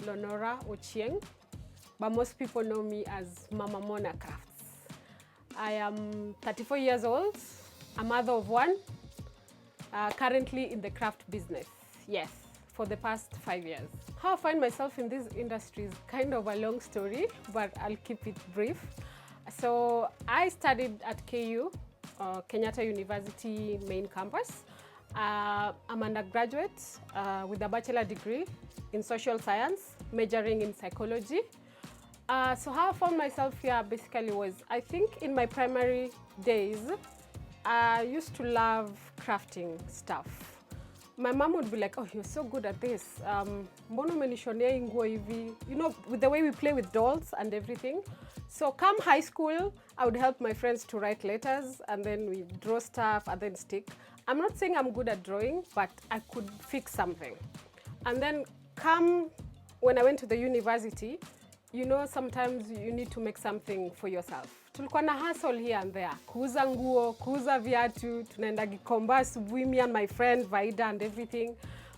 Lonora Ochieng, but most people know me as Mama Mona Crafts. I am 34 years old, a mother of one, currently in the craft business, yes, for the past 5 years. How I find myself in this industry is kind of a long story, but I'll keep it brief. So I studied at KU, Kenyatta University main campus. I'm an undergraduate with a bachelor degree in social science, majoring in psychology. So how I found myself here basically was, I think in my primary days, I used to love crafting stuff. My mom would be like, oh, you're so good at this. Mbono umenishonea hii nguo hivi? You know, with the way we play with dolls and everything. So come high school, I would help my friends to write letters, and then we draw stuff and then stick. I'm not saying I'm good at drawing, but I could fix something. And then come when I went to the university, you know, sometimes you need to make something for yourself. Tulikuwa na hustle here and there. Kuuza nguo, kuuza viatu, tunaenda Gikomba asubuhi, me and my friend Vaida and everything.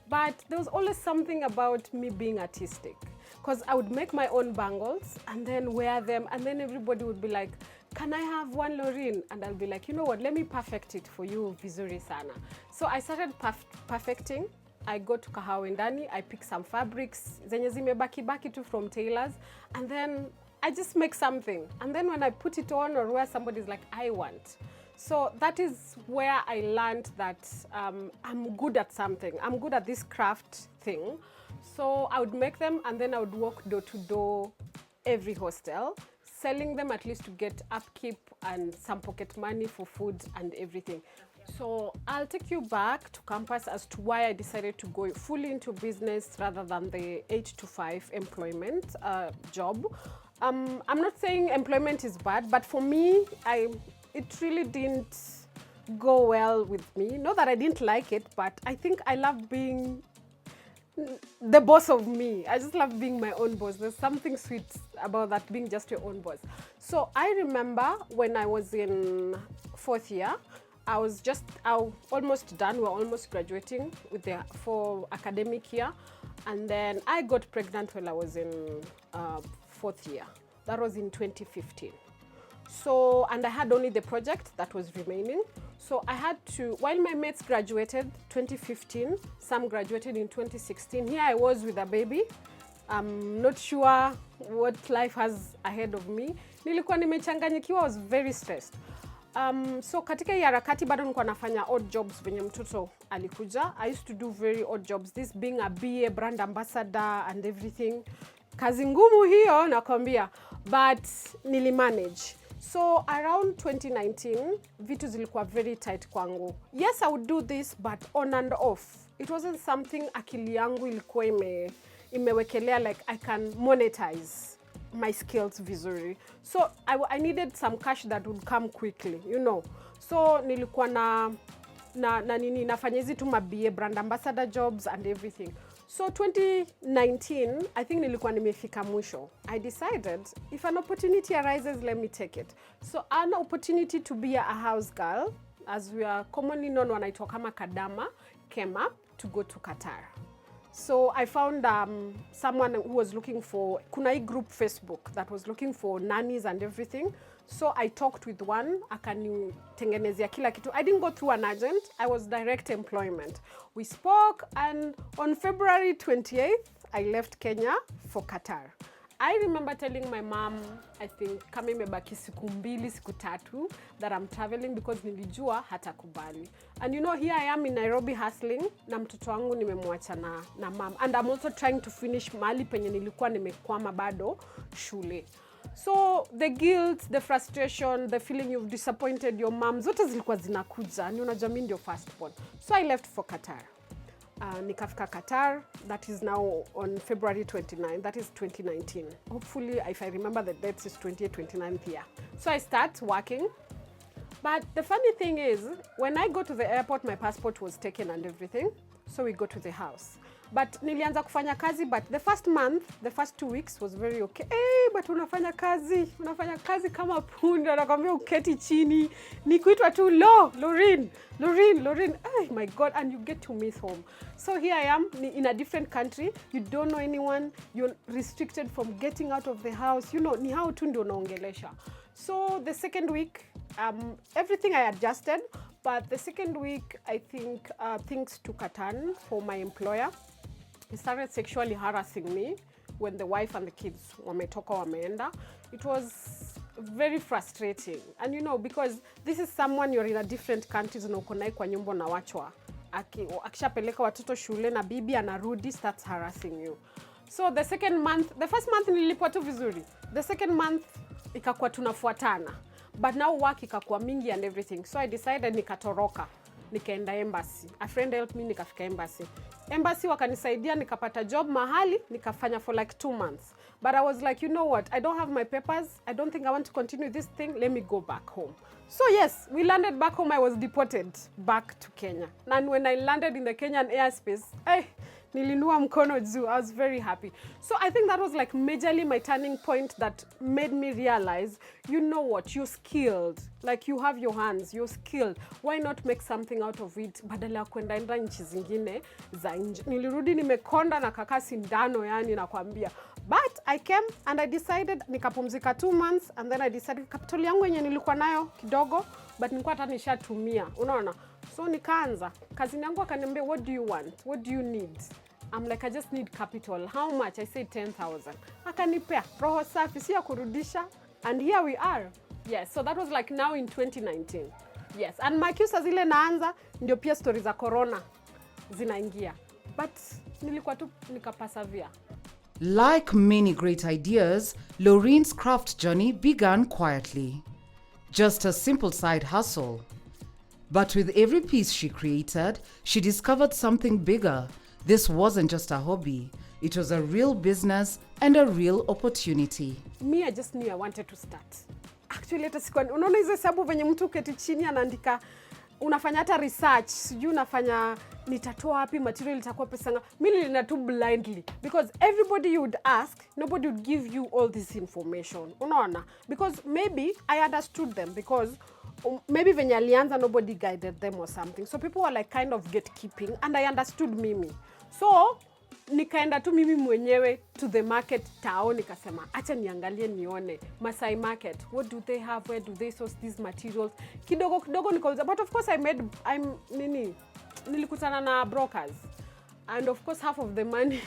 But there was always something about me being artistic. Because I would make my own bangles and then wear them, and then everybody would be like, can I have one Lourine? And I'll be like, you know what, let me perfect it for you, vizuri sana. So I started perfecting. I go to Kahawa Ndani, I pick some fabrics, zenye zimebaki tu from tailors, and then I just make something. And then when I put it on or where somebody's like, I want. So that is where I learned that I'm good at something. I'm good at this craft thing. So I would make them, and then I would walk door to door every hostel, selling them at least to get upkeep and some pocket money for food and everything. So I'll take you back to campus as to why I decided to go fully into business rather than the 8 to 5 employment job. I'm not saying employment is bad, but for me, it really didn't go well with me. Not that I didn't like it, but I think I love being the boss of me. I just love being my own boss. There's something sweet about that, being just your own boss. So I remember when I was in 4th year, I was almost done. We're almost graduating for academic year. And then I got pregnant when I was in 4th year. That was in 2015. So, and I had only the project that was remaining. So I had to, while my mates graduated 2015, some graduated in 2016, here I was with a baby. I'm not sure what life has ahead of me. Nilikuwa nimechanganyikiwa, I was very stressed. So katika hii harakati bado nilikuwa nafanya odd jobs venye mtoto alikuja. I used to do very odd jobs, this being a BA, brand ambassador and everything. Kazi ngumu hiyo nakwambia, but nilimanage. So around 2019, vitu zilikuwa very tight kwangu. Yes, I would do this, but on and off. It wasn't something akili yangu ilikuwa imewekelea like I can monetize my skills vizuri. So I needed some cash that would come quickly, you know. So nilikuwa nafanya hizi tu BA brand ambassador jobs and everything. So 2019, I think nilikuwa nimefika mwisho. I decided if an opportunity arises, let me take it. So an opportunity to be a house girl, as we are commonly known wanaitwa kama kadama, came up to go to Qatar. So I found someone who was looking for, kuna hii group Facebook that was looking for nannies and everything. So I talked with one, akanitengenezea kila kitu. I didn't go through an agent, I was direct employment. We spoke, and on February 28th, I left Kenya for Qatar. I remember telling my mom, I think kama imebaki siku 2, siku 3, that I'm traveling because nilijua hatakubali. And you know, here I am in Nairobi hustling, na mtoto wangu nimemwacha na mom. And I'm also trying to finish mahali penye nilikuwa nimekwama bado shule. So the guilt, the frustration, the feeling you've disappointed your mom, zote zilikuwa zinakuja. Ni unajua mimi ndio firstborn. So I left for Qatar. Nikafika Qatar, that is now on February 29, that is 2019. Hopefully, if I remember the dates, is 28th, 29th year. So I start working. But the funny thing is, when I go to the airport, my passport was taken and everything. So we go to the house. But nilianza kufanya kazi, but the first month, the first 2 weeks was very okay. But unafanya kazi kama punda, nakwambia uketi chini, ni kuitwa tu Lourine. My God, and you get to miss home. So here I am in a different country. You don't know anyone. You're restricted from getting out of the house. You know, ni hao tu ndio naongelesha. So the second week, everything I adjusted. But the second week, I think things took a turn for my employer. He started sexually harassing me when the wife and the kids wametoka wameenda. It was very frustrating. And you know, because this is someone you're in a different country, na uko naye kwa nyumba na wachwa. Akishapeleka watoto shule na bibi anarudi, starts harassing you. So the first month nilipwa tu vizuri. The second month ikakuwa tunafuatana. But now work ikakuwa mingi and everything. So I decided nikatoroka. Nikaenda embassy. A friend helped me, nikafika embassy. Embassy wakanisaidia, nikapata job mahali, nikafanya for like 2 months. But I was like, you know what? I don't have my papers. I don't think I want to continue this thing. Let me go back home. So yes, we landed back home. I was deported back to Kenya. And when I landed in the Kenyan airspace, nilinua mkono juu. I was very happy. So I think that was like majorly my turning point that made me realize, you know what, you're skilled. Like you have your hands, you're skilled. Why not make something out of it? Badala ya kuenda nchi zingine za nje. Nilirudi nimekonda na kaka sindano yani nakwambia. But I came and I decided, nikapumzika 2 months and then I decided capital yangu yenye nilikuwa nayo kidogo, but nilikuwa hata nishatumia. Unaona? So nikaanza. Kazini yangu akaniambia, what do you want? What do you need? I'm like, I just need capital. How much? I said 10,000. Akanipea. Roho safi, si ya kurudisha. And here we are. Yes, so that was like now in 2019. Yes, and makiusa zile naanza, ndio pia stories za corona zinaingia. But nilikuwa tu nikapasavia. Like many great ideas, Lourine's craft journey began quietly. Just a simple side hustle. But with every piece she created, she discovered something bigger. This wasn't just a hobby. It was a real business and a real opportunity. Me, I just knew I wanted to start. Actually, hata sikuwa, unaona hizo hesabu venye mtu uketi chini anaandika, unafanya hata research, sijui unafanya nitatoa wapi material itakuwa pesa ngapi. Mimi nilina tu blindly because everybody you would ask, nobody would give you all this information. Unaona? Because maybe I understood them because maybe venye alianza nobody guided them or something. So people were like kind of gatekeeping and I understood mimi. So nikaenda tu mimi mwenyewe to the market tao, nikasema acha niangalie nione Masai market, what do they have, where do they source these materials, kidogo nikauza. But of course nilikutana na brokers and of course half of the money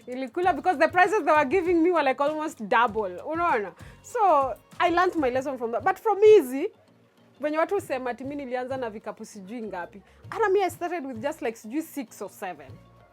ilikula because the prices they were giving me were like almost double, unaona. So I learned my lesson from that. But from easy venye watu usema ati mimi nilianza na vikapu sijui ngapi, hata I started with just like sijui 6 or 7.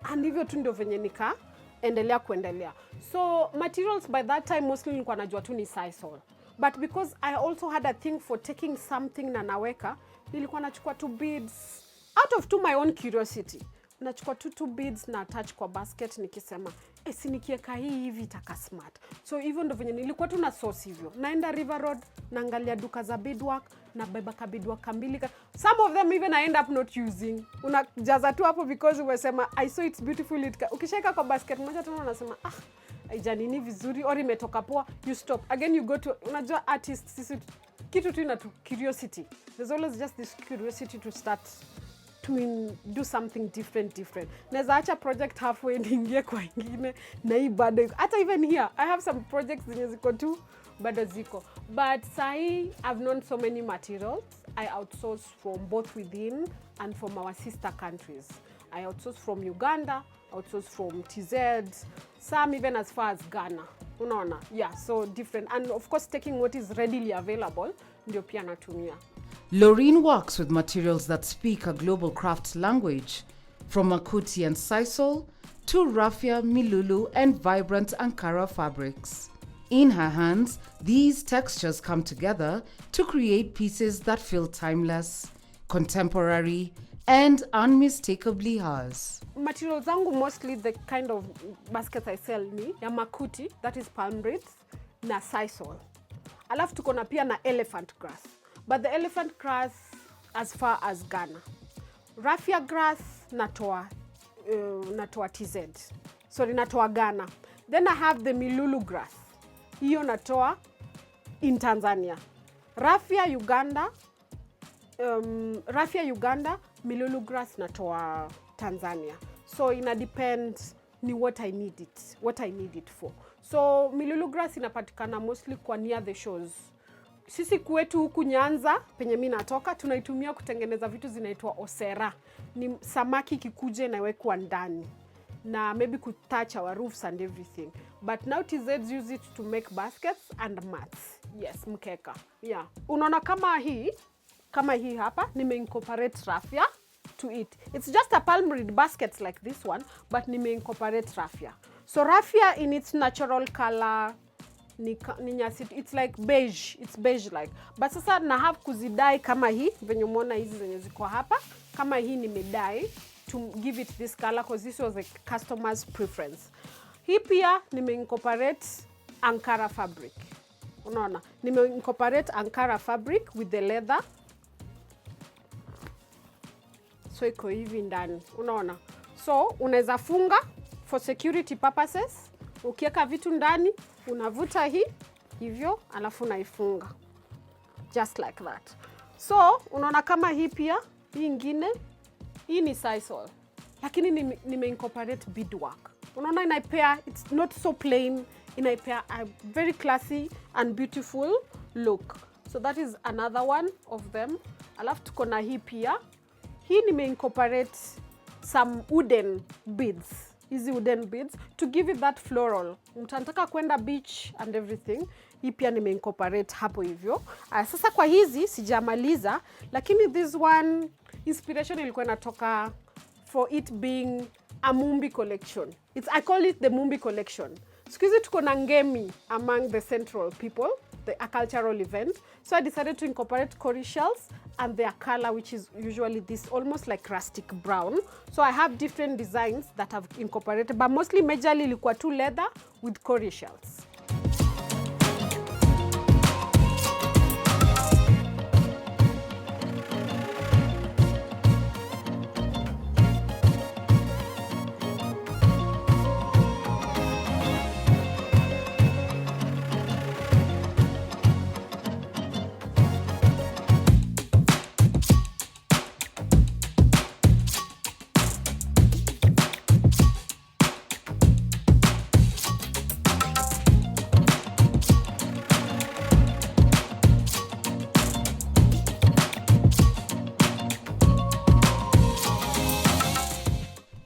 And hivyo tu ndio venye nikaendelea kuendelea. So materials by that time mostly nilikuwa najua tu ni sisal. But because I also had a thing for taking something na naweka, nilikuwa nachukua 2 beads out of to my own curiosity. Nachukua 2 beads na attach kwa basket nikisema, si nikieka hii hivi itaka smart. So hivyo ndio venye nilikuwa tu na source hivyo. Naenda River Road, naangalia duka za beadwork, na beba beadwork kambili. Some of them even I end up not using. Unajaza tu hapo because umesema I saw it's beautiful. Ukishaika kwa basket moja tu unasema haijanini vizuri or imetoka poa, you stop. Again you go to, unajua artists, sisi kitu tu ina curiosity. There's always just this curiosity to start to do something different. Naweza acha project halfway niingie kwa ingine na hii bado. Hata even here I have some projects zenye ziko tu bado ziko. But sahi I've known so many materials. I outsource from both within and from our sister countries. I outsource from Uganda, outsource from TZ, some even as far as Ghana. Unaona? Yeah, so different. And of course taking what is readily available ndio pia natumia. Lourine works with materials that speak a global craft language, from makuti and sisal to raffia, milulu, and vibrant Ankara fabrics. In her hands, these textures come together to create pieces that feel timeless, contemporary, and unmistakably hers. Materials zangu mostly the kind of baskets I sell ni ya makuti, that is palm braids, na sisal. Alafu tuko na pia na elephant grass. But the elephant grass as far as Ghana. Raffia grass natoa natoa TZ. Sorry, natoa Ghana. Then I have the Milulu grass. Hiyo natoa in Tanzania. Raffia Uganda, Milulu grass natoa Tanzania. So ina depend ni what I need it for. So Milulu grass inapatikana mostly kwa near the shores. Sisi kwetu huku Nyanza penye mimi natoka tunaitumia kutengeneza vitu zinaitwa osera. Ni samaki kikuje na wekwa ndani. Na maybe kutouch our roofs and everything. But now TZs use it to make baskets and mats. Yes, mkeka. Yeah. Unaona kama hii hapa nimeincorporate raffia to it. It's just a palm reed baskets like this one, but nimeincorporate raffia. So raffia in its natural color it's like beige, it's beige like. But sasa na have kuzidai kama hii venye umeona hizi zenye ziko hapa, kama hii nimedai to give it this color because this was a customer's preference. Hii pia nimeincorporate Ankara fabric. Unaona, nimeincorporate Ankara fabric with the leather. So iko hivi ndani, unaona. So unaweza funga for security purposes. Ukiweka vitu ndani, unavuta hii hivyo, alafu unaifunga. Just like that. So unaona kama hii pia, hii ingine, hii ni sisal. Lakini nimeincorporate beadwork. Unaona inaipea, it's not so plain, inaipea a very classy and beautiful look. So that is another one of them. Alafu tuko na hii pia. Hii nimeincorporate some wooden beads. Easy wooden beads to give it that floral. Mtataka kwenda beach and everything. Hii pia nimeincorporate hapo hivyo. Sasa kwa hizi sijamaliza, lakini this one inspiration ilikuwa inatoka for it being a Mumbi collection. I call it the Mumbi collection. Siku hizi tuko na ngemi among the central people, a cultural event. So I decided to incorporate cowrie shells and their color, which is usually this almost like rustic brown. So I have different designs that I've incorporated, but mostly majorly ilikuwa tu leather with cowrie shells.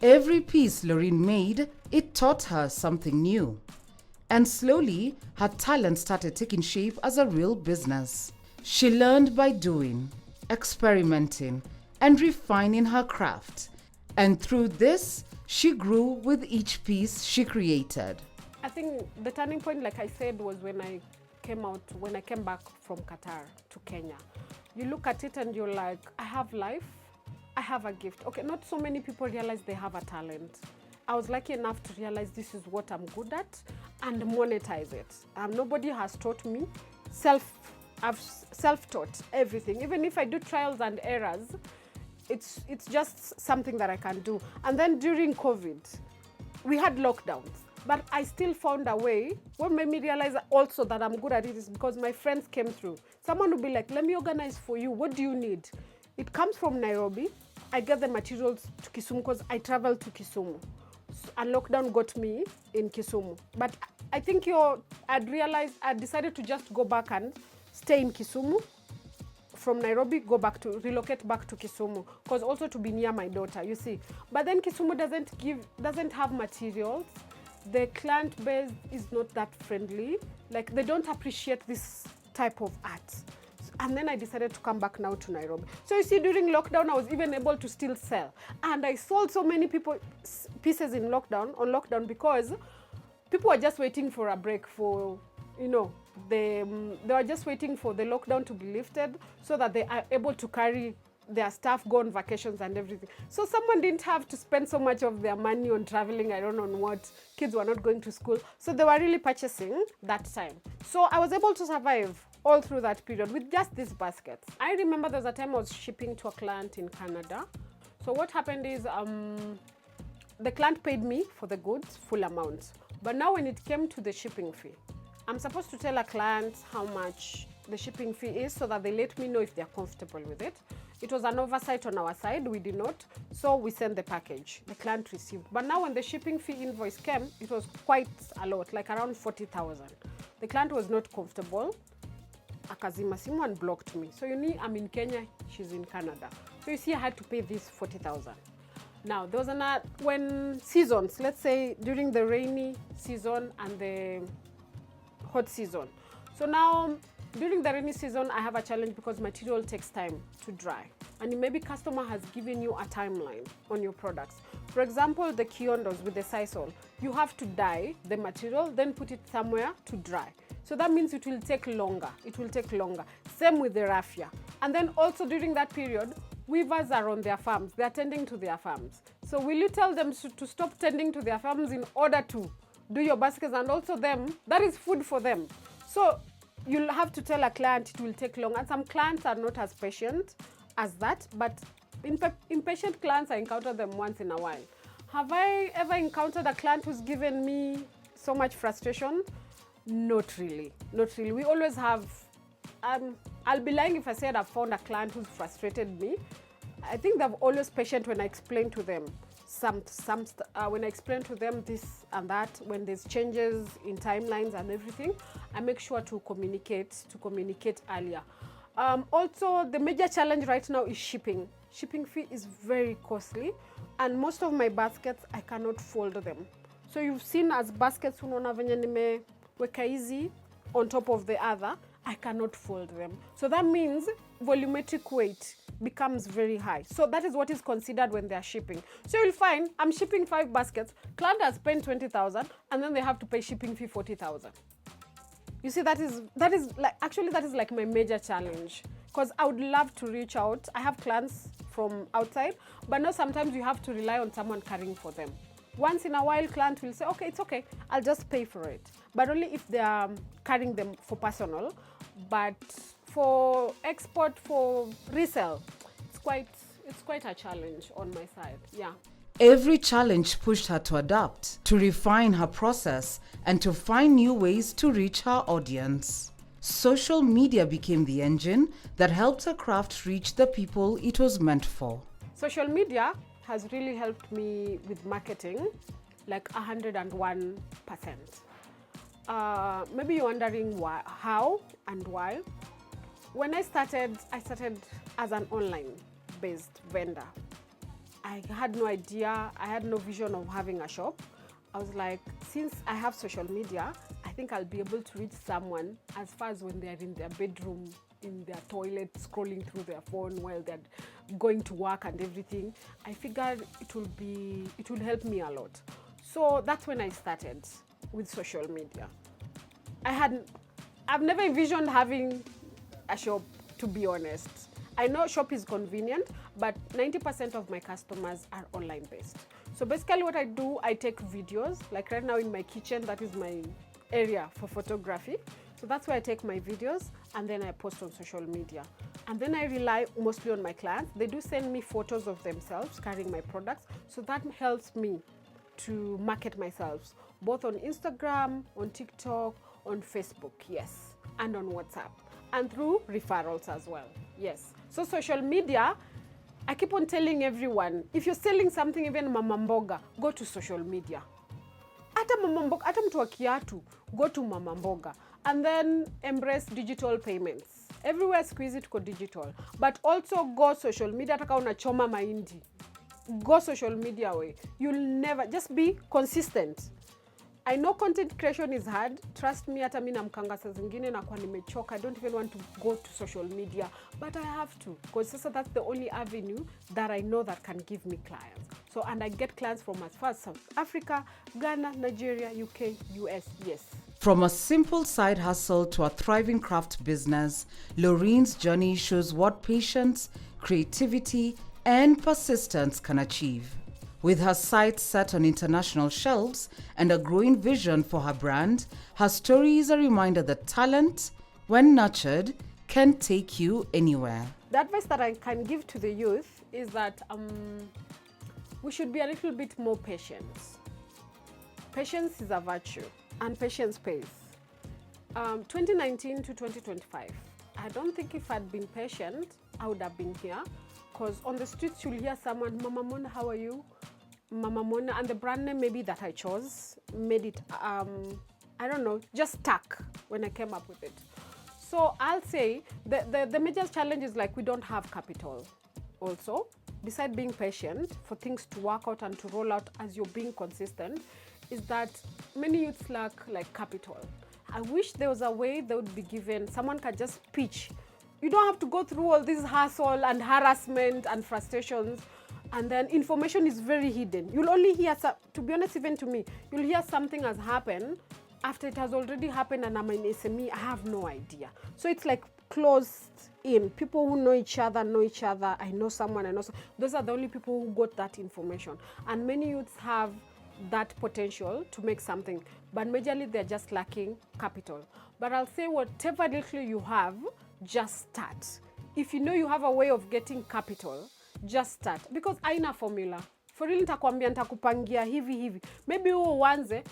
Every piece Lourine made, it taught her something new. And slowly, her talent started taking shape as a real business. She learned by doing, experimenting, and refining her craft. And through this, she grew with each piece she created. I think the turning point, like I said, was when I came back from Qatar to Kenya. You look at it and you're like, I have life. I have a gift. Okay, not so many people realize they have a talent. I was lucky enough to realize this is what I'm good at and monetize it. Nobody has taught me. I've self-taught everything. Even if I do trials and errors, it's just something that I can do. And then during COVID, we had lockdowns. But I still found a way. What made me realize also that I'm good at it is because my friends came through. Someone would be like, let me organize for you. What do you need? It comes from Nairobi. I get the materials to Kisumu because I traveled to Kisumu. And lockdown got me in Kisumu. But I think I decided to just go back and stay in Kisumu. From Nairobi, relocate back to Kisumu. Because also to be near my daughter, you see. But then Kisumu doesn't have materials. The client base is not that friendly. Like, they don't appreciate this type of art. And then I decided to come back now to Nairobi. So you see, during lockdown, I was even able to still sell. And I sold so many pieces on lockdown, because people were just waiting for a break they were just waiting for the lockdown to be lifted so that they are able to carry their staff, go on vacations and everything. So someone didn't have to spend so much of their money on traveling, I don't know on what. Kids were not going to school. So they were really purchasing that time. So I was able to survive all through that period with just these baskets. I remember there was a time I was shipping to a client in Canada. So what happened is the client paid me for the goods, full amount. But now when it came to the shipping fee, I'm supposed to tell a client how much the shipping fee is so that they let me know if they're comfortable with it. It was an oversight on our side, we did not, so we sent the package, the client received. But now when the shipping fee invoice came, it was quite a lot, like around 40,000. The client was not comfortable, akazima simu and blocked me. So you need, I'm in Kenya, she's in Canada. So you see, I had to pay this 40,000. Now, there was another, when seasons, let's say during the rainy season and the hot season. So now, during the rainy season, I have a challenge because material takes time to dry. And maybe customer has given you a timeline on your products. For example, the kiondos with the sisal, you have to dye the material, then put it somewhere to dry. So that means it will take longer. It will take longer. Same with the raffia. And then also during that period, weavers are on their farms. They're tending to their farms. So will you tell them to stop tending to their farms in order to do your baskets? And also them, that is food for them. So you'll have to tell a client it will take long. And some clients are not as patient as that, but impatient clients, I encounter them once in a while. Have I ever encountered a client who's given me so much frustration? Not really, not really. We always have, I'll be lying if I said I've found a client who's frustrated me. I think they're always patient when I explain to them when I explain to them this and that, when there's changes in timelines and everything, I make sure to communicate earlier. Also, the major challenge right now is shipping. Shipping fee is very costly, and most of my baskets, I cannot fold them. So you've seen as baskets, unaona venye nimeweka hizi on top of the other, I cannot fold them. So that means volumetric weight becomes very high. So that is what is considered when they are shipping. So you'll find I'm shipping 5 baskets, client has spent 20,000, and then they have to pay shipping fee 40,000. You see, that is like my major challenge, because I would love to reach out. I have clients from outside, but now sometimes you have to rely on someone carrying for them. Once in a while, client will say, okay, it's okay, I'll just pay for it. But only if they are carrying them for personal. But for export, for resale, it's quite a challenge on my side, yeah. Every challenge pushed her to adapt, to refine her process, and to find new ways to reach her audience. Social media became the engine that helped her craft reach the people it was meant for. Social media has really helped me with marketing, like 101%. Maybe you're wondering why, how and why. When I started as an online-based vendor. I had no idea, I had no vision of having a shop. I was like, since I have social media, I think I'll be able to reach someone as far as when they're in their bedroom, in their toilet, scrolling through their phone while they're going to work and everything. I figured it will help me a lot. So that's when I started with social media. I've never envisioned having a shop, to be honest. I know shop is convenient, but 90% of my customers are online based. So basically what I do, I take videos, like right now in my kitchen, that is my area for photography. So that's where I take my videos and then I post on social media. And then I rely mostly on my clients. They do send me photos of themselves carrying my products. So that helps me to market myself, both on Instagram, on TikTok, on Facebook, yes, and on WhatsApp, and through referrals as well, yes. So social media, I keep on telling everyone, if you're selling something, even mama mboga, go to social media. Ata mama mboga, ata mtu wa kiatu, go to mama mboga. And then embrace digital payments. Everywhere squeeze it go digital. But also go social media, ataka unachoma mahindi. Go social media way. You'll never, just be consistent. I know content creation is hard. Trust me, hata mimi namkanga saa zingine na kwa nimechoka. I don't even want to go to social media, but I have to, because that's the only avenue that I know that can give me clients. So, and I get clients from as far as South Africa, Ghana, Nigeria, UK, US, yes. From a simple side hustle to a thriving craft business, Lourine's journey shows what patience, creativity, and persistence can achieve. With her sights set on international shelves and a growing vision for her brand, her story is a reminder that talent, when nurtured, can take you anywhere. The advice that I can give to the youth is that we should be a little bit more patient. Patience is a virtue, and patience pays. 2019 to 2025, I don't think if I'd been patient, I would have been here. Because on the streets, you'll hear someone, Mama Mona, how are you? Mama Mona, and the brand name maybe that I chose made it, I don't know, just stuck when I came up with it. So I'll say the major challenge is like we don't have capital also. Besides being patient for things to work out and to roll out as you're being consistent, is that many youths lack like capital. I wish there was a way they would be given, someone can just pitch. You don't have to go through all this hassle and harassment and frustrations, and then information is very hidden. You'll only hear, to be honest, even to me, you'll hear something has happened after it has already happened and I'm an SME, I have no idea. So it's like closed in. People who know each other, I know someone, I know someone. Those are the only people who got that information. And many youths have that potential to make something, but majorly they're just lacking capital. But I'll say whatever little you have, just start. If you know you have a way of getting capital, just start. Because haina formula. For real nitakwambia nitakupangia hivi. Maybe uanze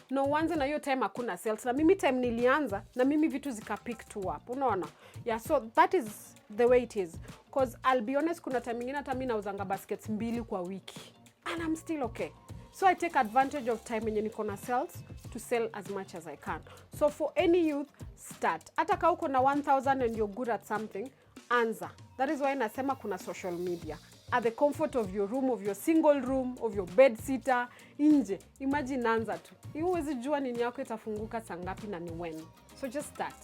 na hiyo time hakuna sales. Na mimi time nilianza na mimi vitu zika pick tu up. Unaona? Yeah, so that is the way it is. Because I'll be honest, kuna time nyingine hata mimi nauzanga baskets 2 kwa wiki. And I'm still okay. So I take advantage of time yenye niko na sales to sell as much as I can. So for any youth, start. Hata kama uko na 1,000 and you're good at something, anza. That is why nasema kuna social media. At the comfort of your room, of your single room, of your bed sitter, nje. Imagine anza tu. Huwezi jua nini yako itafunguka saa ngapi na ni when. So just start.